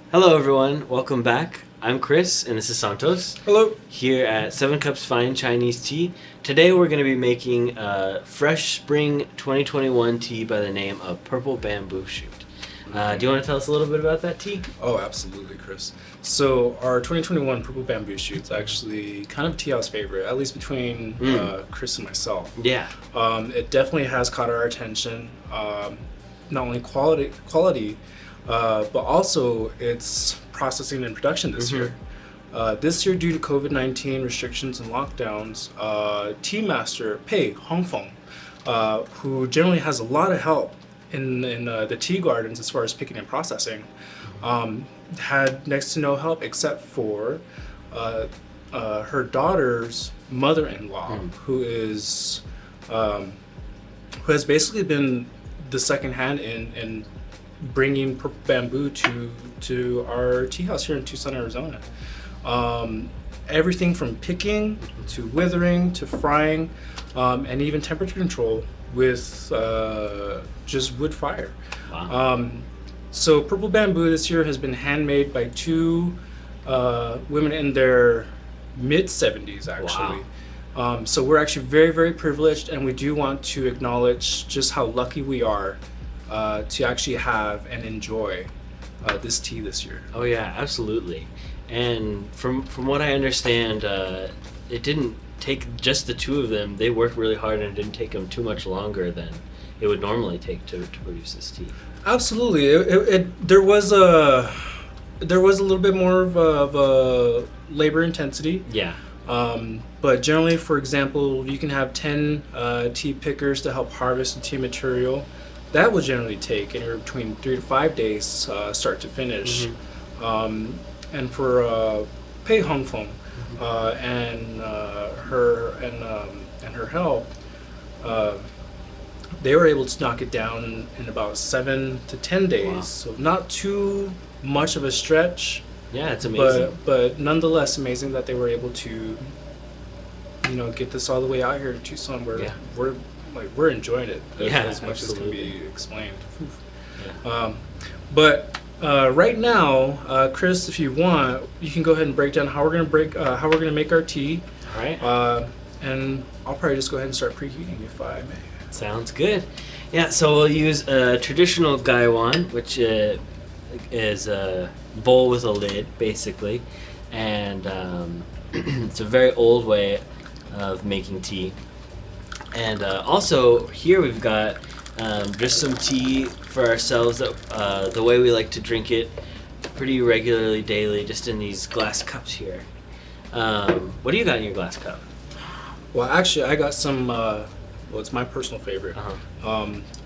Hello, everyone. Welcome back. I'm Chris, and this is Santos. Hello. Here at 7 Cups Fine Chinese Tea. Today, we're going to be making a fresh spring 2021 tea by the name of Purple Bamboo Shoot. Do you want to tell us a little bit about that tea? Oh, absolutely, Chris. So our 2021 Purple Bamboo Shoot's actually kind of tea house favorite, at least between Chris and myself. Yeah. It definitely has caught our attention. Not only quality, but also its processing and production this year. This year, due to COVID-19 restrictions and lockdowns, tea master Pei Hongfeng, who generally has a lot of help in the tea gardens as far as picking and processing, had next to no help except for her daughter's mother-in-law, who has basically been the second hand in bringing purple bamboo to our tea house here in Tucson, Arizona. Everything from picking to withering to frying, and even temperature control with just wood fire. Wow. So purple bamboo this year has been handmade by two women in their mid-70s, actually. Wow. So we're actually very, very privileged, and we do want to acknowledge just how lucky we are to actually have and enjoy this tea this year. Oh, yeah, absolutely. And from what I understand, it didn't take just the two of them. They worked really hard, and it didn't take them too much longer than it would normally take to produce this tea. Absolutely. There was a little bit more of a labor intensity. Yeah. But generally, for example, you can have 10 tea pickers to help harvest the tea material. That will generally take anywhere between 3 to 5 days, start to finish. And for Pei Hongfeng and her help, they were able to knock it down in about 7 to 10 days. Wow. So not too much of a stretch. Yeah, it's amazing. But nonetheless, amazing that they were able to, get this all the way out here to Tucson, where we're enjoying it as much as can be explained. Yeah. But right now, Chris, if you want, you can go ahead and break down how we're gonna make our tea. All right. And I'll probably just go ahead and start preheating, if I may. Sounds good. Yeah, so we'll use a traditional gaiwan, which is a bowl with a lid, basically. And it's a very old way of making tea. And also, here we've got just some tea for ourselves, that, the way we like to drink it pretty regularly, daily, just in these glass cups here. What do you got in your glass cup? Well, actually, I got some, it's my personal favorite.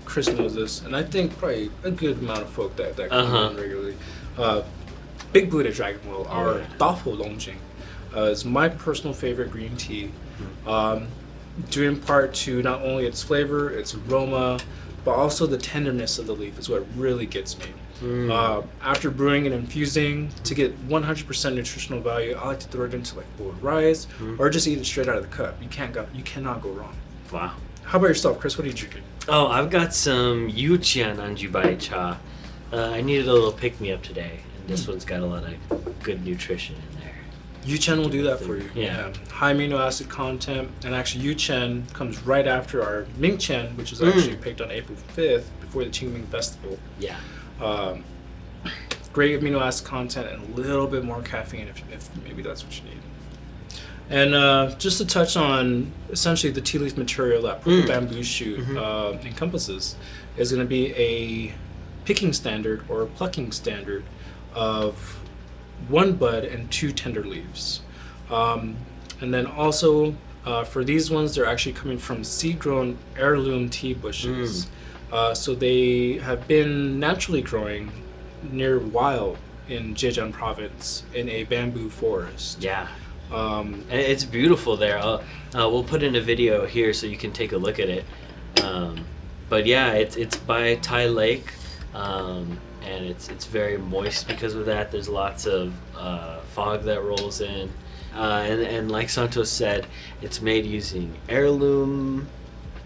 Chris knows this, and I think probably a good amount of folk that come in regularly. Big Buddha Dragon Well, or Dafo Longjing, is my personal favorite green tea. Due in part to not only its flavor, its aroma, but also the tenderness of the leaf is what really gets me. After brewing and infusing, to get 100% nutritional value, I like to throw it into like boiled rice, or just eat it straight out of the cup. You cannot go wrong. Wow. How about yourself, Chris? What are you drinking? Oh, I've got some Yuqian Anjubai cha. I needed a little pick-me-up today, and this one's got a lot of good nutrition in there. Yuchen will do that for you. Yeah. High amino acid content, and actually Yuchen comes right after our Mingchen, which is actually picked on April 5th before the Qingming Festival. Yeah. Great amino acid content and a little bit more caffeine if maybe that's what you need. And just to touch on essentially the tea leaf material that Purple Bamboo Shoot encompasses is going to be a picking standard or plucking standard of 1 bud and 2 tender leaves. And then also for these ones, they're actually coming from seed-grown heirloom tea bushes. So they have been naturally growing near wild in Zhejiang province in a bamboo forest. Yeah. And it's beautiful there. We'll put in a video here so you can take a look at it. But yeah, it's by Tai Lake. And it's very moist because of that. There's lots of fog that rolls in, and like Santos said, it's made using heirloom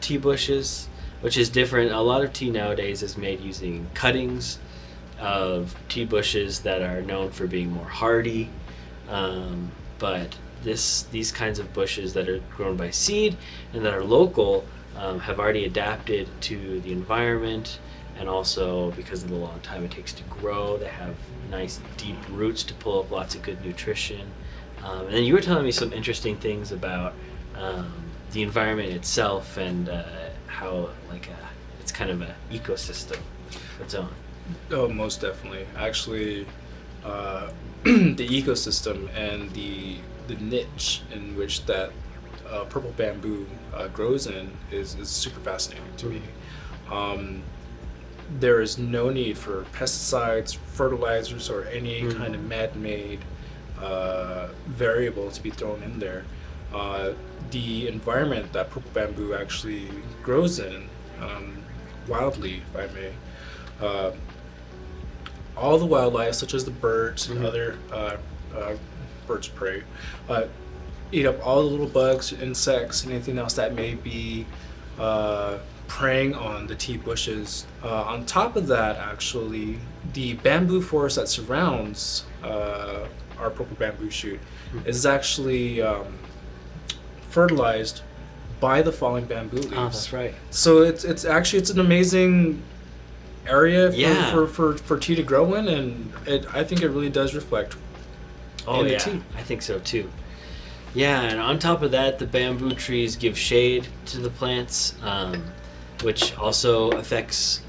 tea bushes, which is different. A lot of tea nowadays is made using cuttings, of tea bushes that are known for being more hardy, but these kinds of bushes that are grown by seed and that are local have already adapted to the environment, and also because of the long time it takes to grow, they have nice deep roots to pull up lots of good nutrition. And then you were telling me some interesting things about the environment itself and how it's kind of an ecosystem of its own. Oh, most definitely. Actually, the ecosystem and the niche in which that purple bamboo grows in is super fascinating to me. There is no need for pesticides, fertilizers, or any kind of man-made variable to be thrown in there. The environment that purple bamboo actually grows in, wildly, if I may, all the wildlife, such as the birds and other birds of prey, eat up all the little bugs, insects, and anything else that may be preying on the tea bushes. On top of that, actually, the bamboo forest that surrounds our purple bamboo shoot is actually fertilized by the falling bamboo leaves. Oh, that's right. So it's an amazing area for tea to grow in, and I think it really does reflect in the tea. I think so too. Yeah, and on top of that, the bamboo trees give shade to the plants, which also affects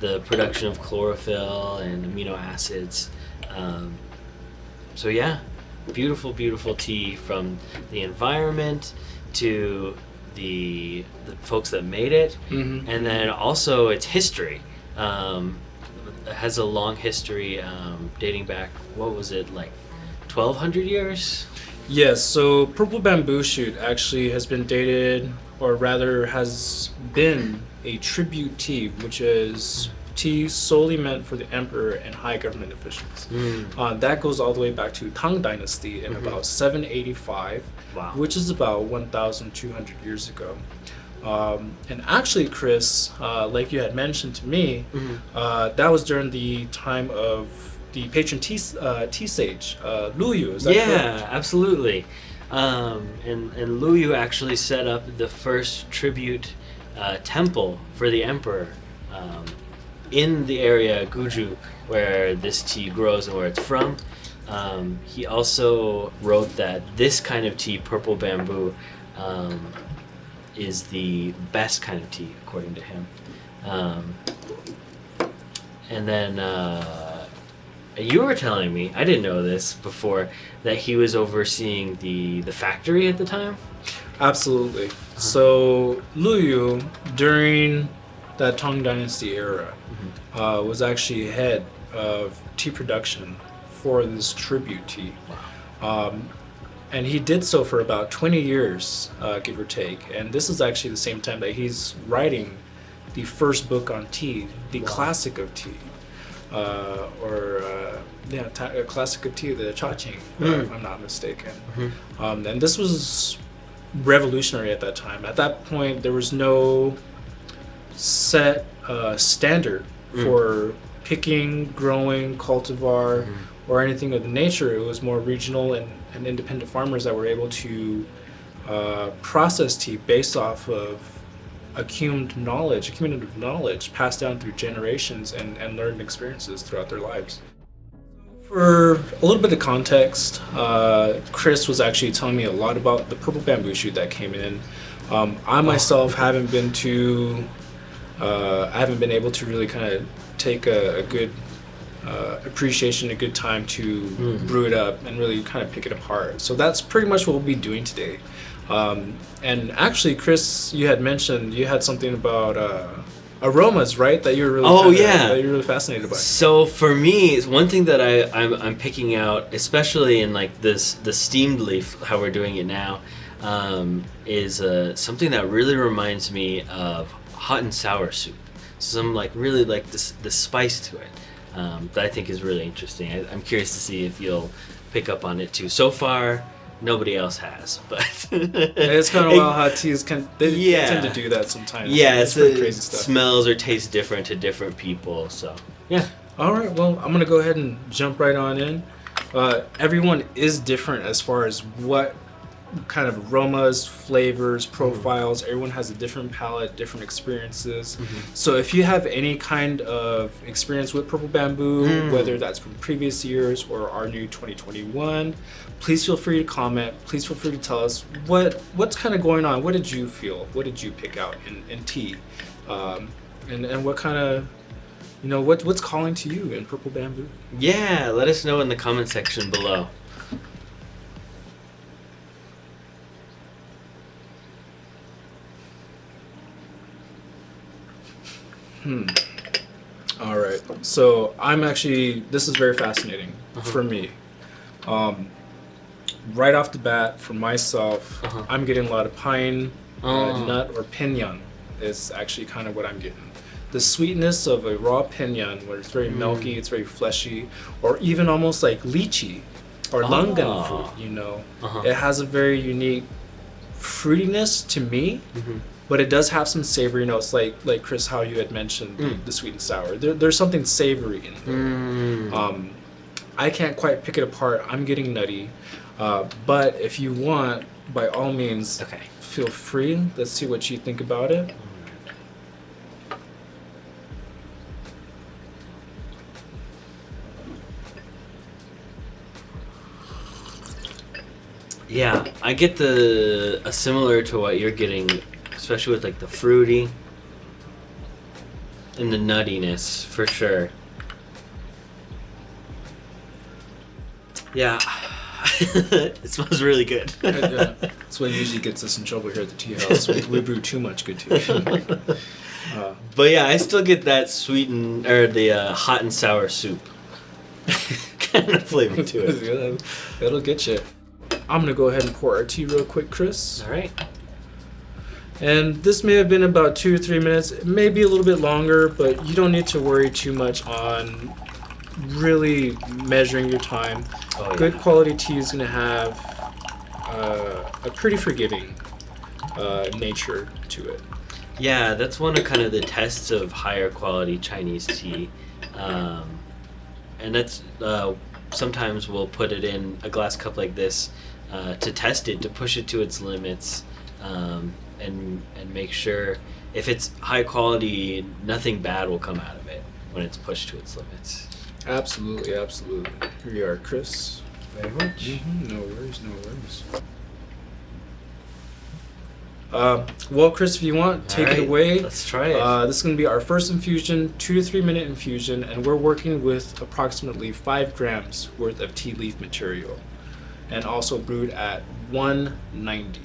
the production of chlorophyll and amino acids. So yeah, beautiful, beautiful tea from the environment to the folks that made it, and then also its history. It has a long history dating back, what was it, like 1,200 years? Yes, so purple bamboo shoot actually has been dated, or rather has been a tribute tea, which is tea solely meant for the emperor and high government officials. That goes all the way back to Tang Dynasty in about 785, which is about 1,200 years ago. And actually, Chris, like you had mentioned to me, that was during the time of the patron tea sage, Lu Yu, is that correct? Yeah, absolutely. And Lu Yu actually set up the first tribute temple for the emperor in the area Guzhu where this tea grows and where it's from. He also wrote that this kind of tea, purple bamboo, is the best kind of tea according to him. And then you were telling me, I didn't know this before, that he was overseeing the factory at the time? Absolutely. So Lu Yu, during that Tang Dynasty era, was actually head of tea production for this tribute tea. And he did so for about 20 years, give or take. And this is actually the same time that he's writing the first book on tea, the classic of tea. A classic of tea, the Cha Ching, if I'm not mistaken. And this was revolutionary at that time. At that point, there was no set standard for picking, growing, cultivar, or anything of the nature. It was more regional and independent farmers that were able to process tea based off of accumulative knowledge passed down through generations and learned experiences throughout their lives. For a little bit of context, Chris was actually telling me a lot about the purple bamboo shoot that came in. I myself haven't been able to really kind of take a good appreciation, a good time to brew it up and really kind of pick it apart. So that's pretty much what we'll be doing today. And actually, Chris, you had mentioned you had something about aromas, right? That you were really that you're really fascinated by. So for me, it's one thing that I'm picking out, especially in like the steamed leaf, how we're doing it now, is something that really reminds me of hot and sour soup. Some like really like the spice to it that I think is really interesting. I'm curious to see if you'll pick up on it too. So far, nobody else has, but it's kind of wild how teas tend to do that sometimes. Yeah, it's pretty crazy stuff. Smells or tastes different to different people. So yeah. All right, well, I'm gonna go ahead and jump right on in. Everyone is different as far as what kind of aromas, flavors, profiles. Everyone has a different palate, different experiences. So if you have any kind of experience with purple bamboo, whether that's from previous years or our new 2021, please feel free to comment. Please feel free to tell us what's kind of going on. What did you feel? What did you pick out in tea? And what kind of, what's calling to you in purple bamboo? Yeah, let us know in the comment section below. All right. So this is very fascinating for me. Right off the bat, for myself, I'm getting a lot of pine, nut, or pinon is actually kind of what I'm getting. The sweetness of a raw pinon, where it's very milky, it's very fleshy, or even almost like lychee or langan fruit, It has a very unique fruitiness to me. But it does have some savory notes, like Chris, how you had mentioned the sweet and sour. There's something savory in there. I can't quite pick it apart. I'm getting nutty, but if you want, by all means, feel free. Let's see what you think about it. Yeah, I get similar to what you're getting, especially with like the fruity and the nuttiness for sure. Yeah, it smells really good. Yeah. That's what usually gets us in trouble here at the tea house. We brew too much good tea. But yeah, I still get that sweetened or the hot and sour soup kind of flavor to it. It'll get you. I'm gonna go ahead and pour our tea real quick, Chris. All right. And this may have been about 2 or 3 minutes. It may be a little bit longer, but you don't need to worry too much on really measuring your time. Good quality tea is gonna have a pretty forgiving nature to it. Yeah, that's one of kind of the tests of higher quality Chinese tea. And that's sometimes we'll put it in a glass cup like this to test it, to push it to its limits, and make sure if it's high quality, nothing bad will come out of it when it's pushed to its limits. Absolutely, absolutely. Here you are, Chris. Very much. No worries, no worries. Well, Chris, if you want, take it away. Let's try it. This is going to be our first infusion, 2 to 3 minute infusion, and we're working with approximately 5 grams worth of tea leaf material, and also brewed at 190.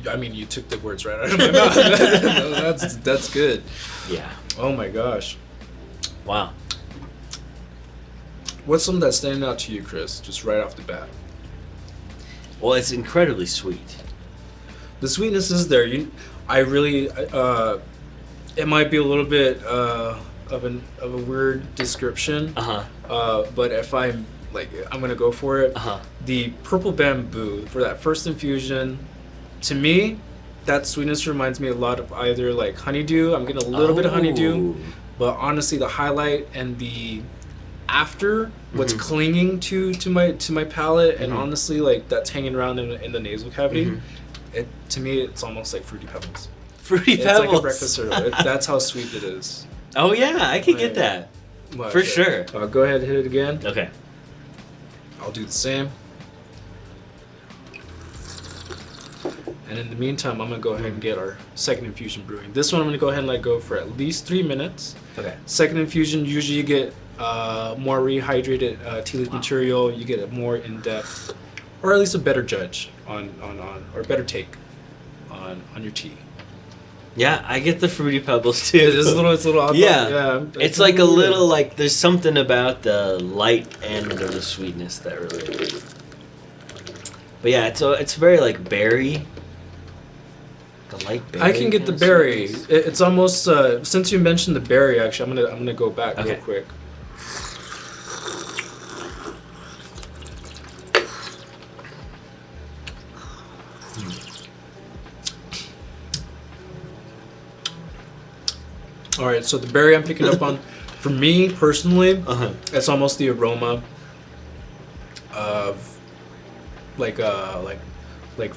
I mean, you took the words right out of my mouth. That's good. Yeah. Oh my gosh. Wow. What's something that's standing out to you, Chris, just right off the bat? Well, it's incredibly sweet. The sweetness is there. I really, it might be a little bit of a weird description. But if I'm gonna go for it. The purple bamboo for that first infusion, to me, that sweetness reminds me a lot of either like honeydew. I'm getting a little bit of honeydew, but honestly, the highlight and the after what's clinging to my palate, and honestly, like that's hanging around in the nasal cavity. To me, it's almost like fruity pebbles. Fruity It's pebbles. like a breakfast cereal. That's how sweet it is. Oh yeah, I can get that. For sure. Go ahead and hit it again. Okay. I'll do the same. And in the meantime, I'm going to go ahead and get our second infusion brewing. This one I'm going to go ahead and let go for at least 3 minutes. Okay. Second infusion, usually you get more rehydrated tea leaf material. You get a more in-depth, or at least a better judge on or better take on your tea. Yeah, I get the fruity pebbles too. It's a little odd. Yeah. It's like a little, like, there's something about the light end of the sweetness that really... But yeah, it's very like berry. Like a like berry. I can get the kinda berry. sweetness. It's almost since you mentioned the berry. Actually, I'm gonna go back Okay. real quick. All right, so the berry I'm picking up on, for me personally, it's almost the aroma of like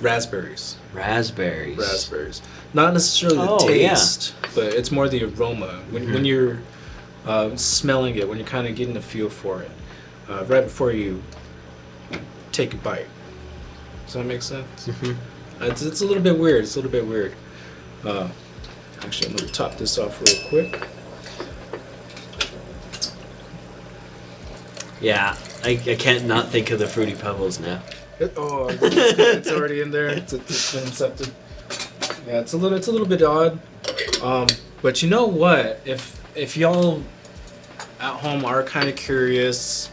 raspberries. Raspberries. Not necessarily the Oh, yeah. taste, but it's more the aroma when you're smelling it, when you're kind of getting a feel for it, right before you take a bite. Does that make sense? It's a little bit weird. Actually, I'm gonna top this off real quick. Yeah, I can't not think of the Fruity Pebbles now. It's already in there. It's been accepted. Yeah, it's a little bit odd. But you know what? If y'all at home are kind of curious,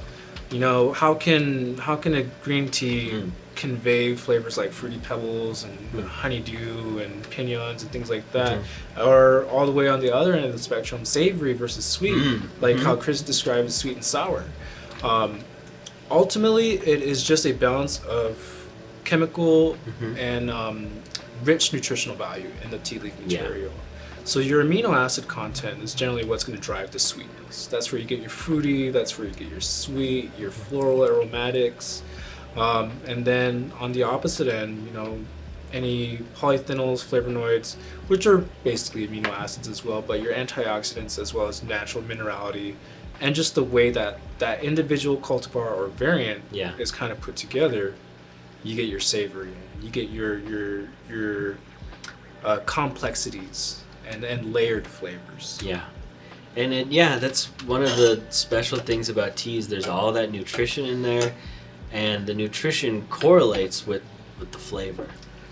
you know, how can a green tea convey flavors like Fruity Pebbles and honeydew and pinions and things like that, or all the way on the other end of the spectrum, savory versus sweet, like how Chris described sweet and sour. Ultimately, it is just a balance of chemical and rich nutritional value in the tea leaf material. So your amino acid content is generally what's going to drive the sweetness. That's where you get your fruity, that's where you get your sweet, your floral aromatics. And then on the opposite end, you know, any polyphenols, flavonoids, which are basically amino acids as well, but your antioxidants as well as natural minerality, and just the way that that individual cultivar or variant is kind of put together, you get your savory, you get your complexities and layered flavors. Yeah. And that's one of the special things about teas. There's all that nutrition in there, and the nutrition correlates with the flavor.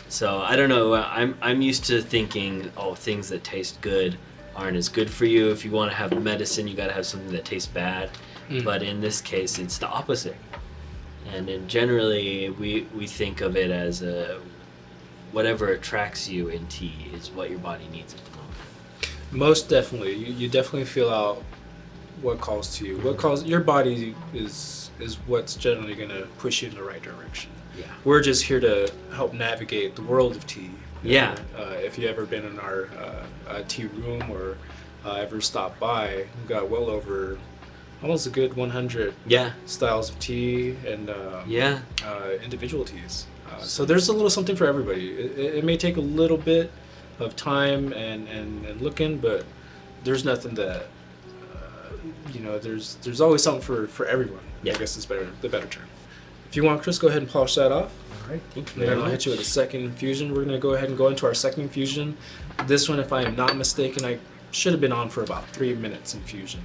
So I don't know. I'm used to thinking, things that taste good aren't as good for you. If you want to have medicine, you got to have something that tastes bad. But in this case, it's the opposite. And then generally, we think of it as whatever attracts you in tea is what your body needs at the moment. Most definitely, you definitely feel out what calls to you. What calls your body is what's generally going to push you in the right direction. Yeah. We're just here to help navigate the world of tea. Yeah. If you ever been in our tea room or ever stopped by, we've got well over almost a good 100 styles of tea and individual teas. So there's a little something for everybody. It may take a little bit of time and looking, but there's nothing that there's always something for everyone. I guess is the better term. If you want, Chris, go ahead and polish that off. All right, thank you And very then I'll much. hit you with a second infusion. We're going to go ahead and go into our second infusion. This one, if I am not mistaken, I should have been on for about 3 minutes infusion.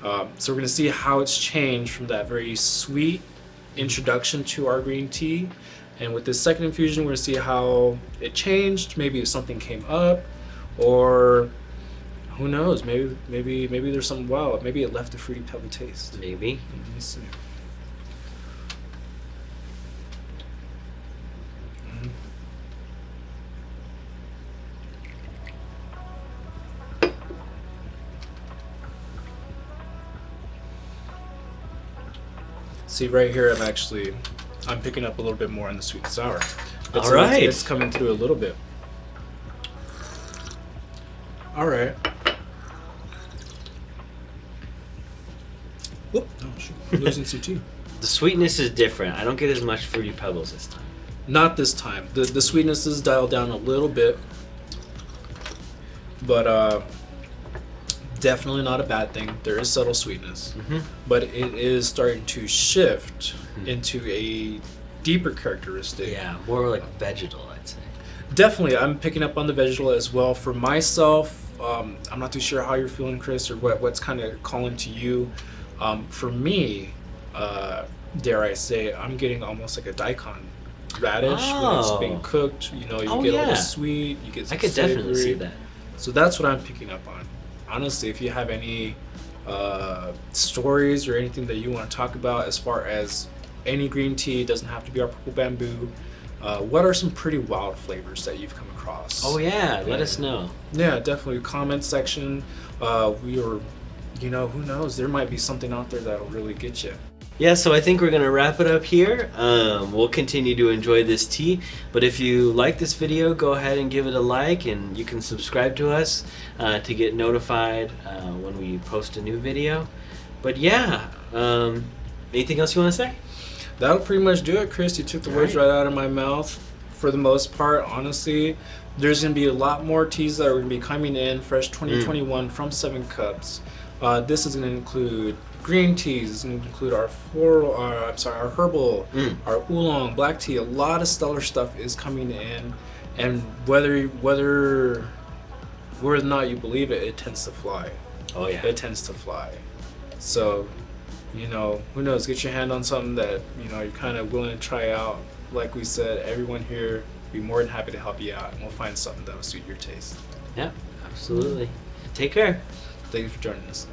So we're going to see how it's changed from that very sweet introduction to our green tea. And with this second infusion, we're going to see how it changed. Maybe if something came up, or who knows? Maybe there's something wild. Maybe it left a Fruity Pebble taste. Maybe. Let me see. See, right here, I'm picking up a little bit more on the sweet and sour. All right. It's coming through a little bit. All right. Whoop. Oh, shoot. I'm losing some tea. The sweetness is different. I don't get as much Fruity Pebbles this time. Not this time. The sweetness is dialed down a little bit. But definitely not a bad thing. There is subtle sweetness. But it is starting to shift into a deeper characteristic. Yeah, more like vegetal, I'd say. Definitely, I'm picking up on the vegetal as well. For myself, I'm not too sure how you're feeling, Chris, or what's kind of calling to you. For me, dare I say, I'm getting almost like a daikon radish when it's being cooked. You know, you get a little sweet, you get some I could savory. definitely see that. So that's what I'm picking up on. Honestly, if you have any stories or anything that you want to talk about as far as any green tea, it doesn't have to be our purple bamboo. what are some pretty wild flavors that you've come across? Oh yeah, let us know. Yeah, definitely. Comment section. We are, who knows? There might be something out there that'll really get you. Yeah, so I think we're gonna wrap it up here. We'll continue to enjoy this tea, but if you like this video, go ahead and give it a like, and you can subscribe to us to get notified when we post a new video. But yeah, anything else you want to say? That'll pretty much do it, Chris. You took the words right out of my mouth. For the most part, honestly, there's going to be a lot more teas that are going to be coming in fresh 2021 from 7 Cups. This is going to include green teas. It's going to include our herbal, our oolong, black tea. A lot of stellar stuff is coming in, and whether or not you believe it, it tends to fly. Oh yeah, it tends to fly. So, who knows? Get your hand on something that you're kind of willing to try out. Like we said, everyone here be more than happy to help you out, and we'll find something that will suit your taste. Yeah, absolutely. Take care. Thank you for joining us.